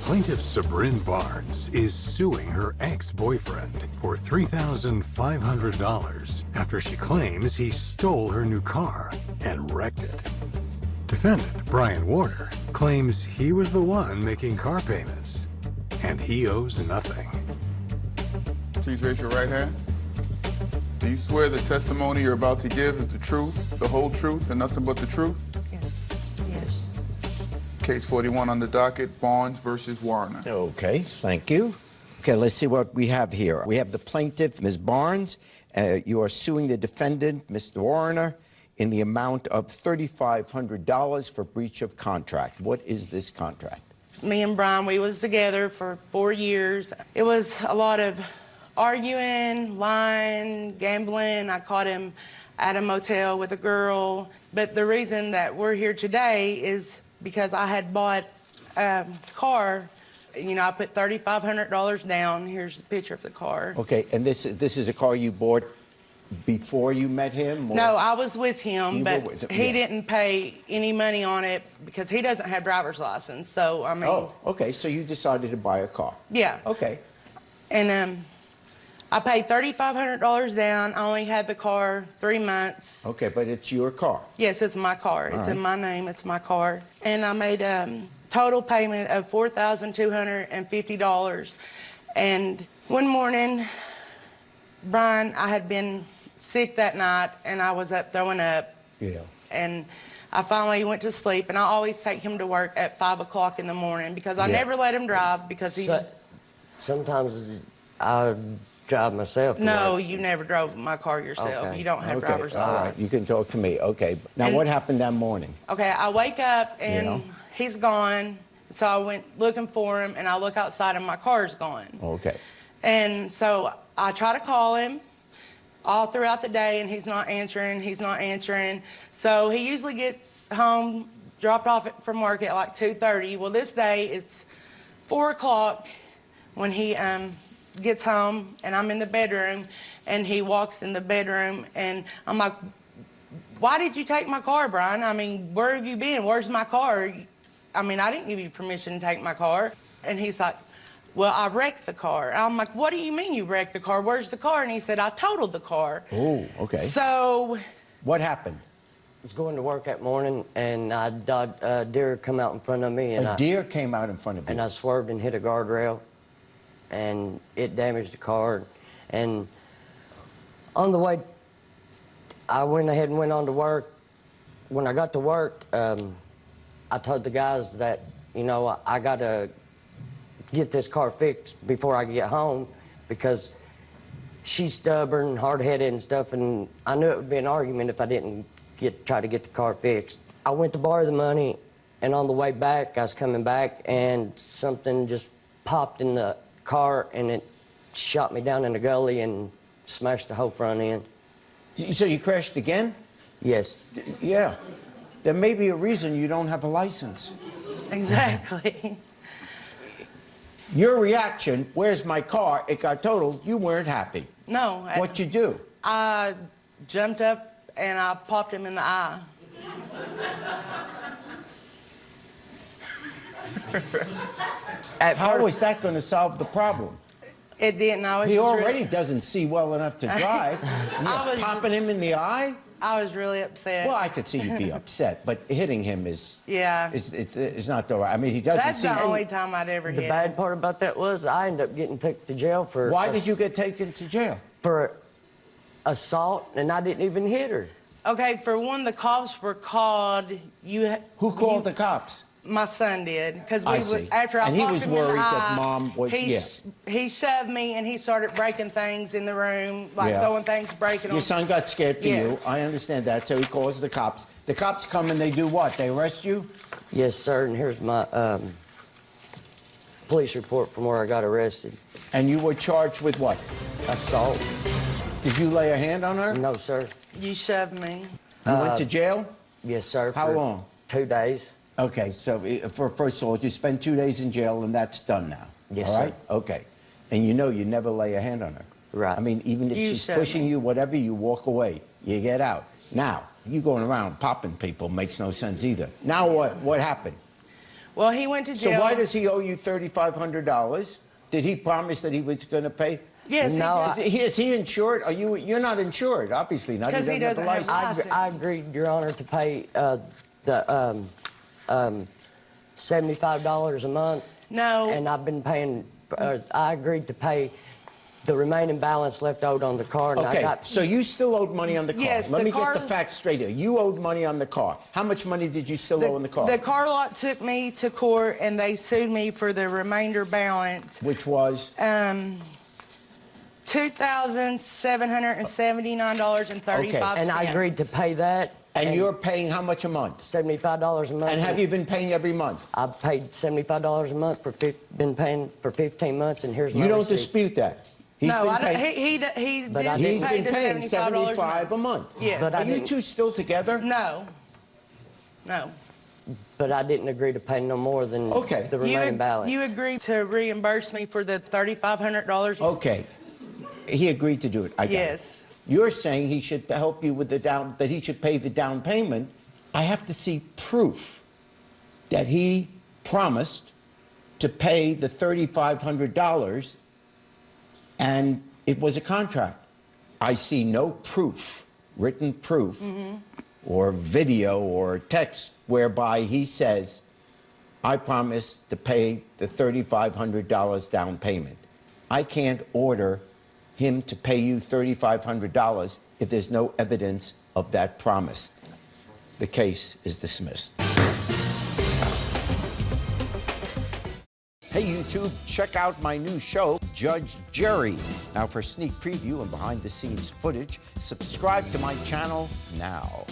Plaintiff Sabrin Barnes is suing her ex-boyfriend for $3,500 after she claims he stole her new car and wrecked it. Defendant Warriner claims he was the one making car payments, and he owes nothing. Please raise your right hand. Do you swear the testimony you're about to give is the truth, the whole truth, and nothing but the truth? Yes. Case 41 on the docket, Barnes versus Warriner. Okay, thank you. Okay, let's see what we have here. We have the plaintiff, Ms. Barnes. You are suing the defendant, Mr. Warriner, in the amount of $3,500 for breach of contract. What is this contract? Me and Brian, we was together for 4 years. It was a lot of arguing, lying, gambling. I caught him at a motel with a girl. But the reason that we're here today is because I had bought a car. You know, I put $3,500 down. Here's the picture of the car. Okay, and this is a car you bought before you met him? Or? No, I was with him, but he yeah. didn't pay any money on it because he doesn't have driver's license. So, I mean... Oh, okay, so you decided to buy a car. Yeah. Okay. And I paid $3,500 down. I only had the car 3 months. Okay, but it's your car. Yes, it's my car. It's in my name. It's my car. And I made a total payment of $4,250. And one morning, Brian, I had been sick that night, and I was up throwing up. Yeah. And I finally went to sleep, and I always take him to work at 5 o'clock in the morning because I never let him drive because he... Sometimes I drive myself to No, work. you never drove my car yourself. Okay. You don't have driver's all license. right, you can talk to me. Okay, now what happened that morning? Okay, I wake up, and he's gone. So I went looking for him, and I look outside, and my car's gone. Okay. And so I try to call him all throughout the day, and he's not answering. He's not answering. So he usually gets home, dropped off from work at like 2:30. Well, this day it's 4 o'clock when he gets home, and I'm in the bedroom, and he walks in the bedroom, and I'm like, why did you take my car, Brian? I mean, where have you been? Where's my car? I mean, I didn't give you permission to take my car. And he's like, well, I wrecked the car. I'm like, what do you mean you wrecked the car? Where's the car? And he said, I totaled the car. Oh, okay. So... What happened? I was going to work that morning, and a deer come out in front of me. And a deer came out in front of you? And I swerved and hit a guardrail, and it damaged the car. And on the way, I went ahead and went on to work. When I got to work, I told the guys that, you know, I got to get this car fixed before I get home because she's stubborn, hard-headed and stuff, and I knew it would be an argument if I didn't try to get the car fixed. I went to borrow the money, and on the way back, I was coming back, and something just popped in the car, and it shot me down in the gully and smashed the whole front end. So you crashed again? Yes. Yeah. There may be a reason you don't have a license. Exactly. Your reaction, where's my car? It got totaled. You weren't happy. No. What'd you do? I jumped up and I popped him in the eye. How was that going to solve the problem? It didn't. He already doesn't see well enough to drive. Popping him in the eye? I was really upset. Well, I could see you'd be upset, but hitting him is... Yeah. It's not the right... I mean, he doesn't see... That's the only time I'd ever hit The bad part about that was I ended up getting taken to jail for... Why did you get taken to jail? For assault, and I didn't even hit her. Okay, for one, the cops were called. Who called the cops? My son did, because after I popped him worried that Mom was... He shoved me, and he started breaking things in the room, like throwing things, breaking them. Your son got scared for you. I understand that, so he calls the cops. The cops come and they do what? They arrest you? Yes, sir, and here's my police report from where I got arrested. And you were charged with what? Assault. Did you lay a hand on her? No, sir. You shoved me. You went to jail? Yes, sir. How long? 2 days. Okay, so first of all, you spend 2 days in jail, and that's done now. Yes, all right? sir. Okay. And you know you never lay a hand on her. Right. I mean, even if she's pushing you, whatever, you walk away. You get out. Now, you going around popping people makes no sense either. Now what happened? Well, he went to So jail. why does he owe you $3,500? Did he promise that he was going to pay? Yes, No, he did. Is he insured? You're not insured, obviously. Not. 'Cause he doesn't have a doesn't have license. I agreed, Your Honor, to pay the $75 a month. No. And I've been paying. I agreed to pay the remaining balance left owed on the car. And Okay, I got, so you still owed money on the car. Yes, Let the me car- get the facts straight here. You owed money on the car. How much money did you still owe on the car? The car lot took me to court, and they sued me for the remainder balance. Which was? $2,779.35. and I agreed to pay that. And you're paying how much a month? $75 a month. And have you been paying every month? I've paid $75 a month been paying for 15 months, and here's my You don't receipt. dispute that. He's No, been I don't, paying- he But did I pay He's been the paying $75 $75 a month. Yes. But I Are you didn't- two still together? No. No. But I didn't agree to pay no more than Okay. the remaining balance. You agreed to reimburse me for the $3,500? Okay. He agreed to do it. I got it. Yes. You're saying he should help you with that he should pay the down payment. I have to see proof that he promised to pay the $3,500 and it was a contract. I see no proof, written proof, or video or text whereby he says, I promise to pay the $3,500 down payment. I can't order him to pay you $3,500 if there's no evidence of that promise. The case is dismissed. Hey YouTube, check out my new show, Judge Jerry. Now for sneak preview and behind the scenes footage, subscribe to my channel now.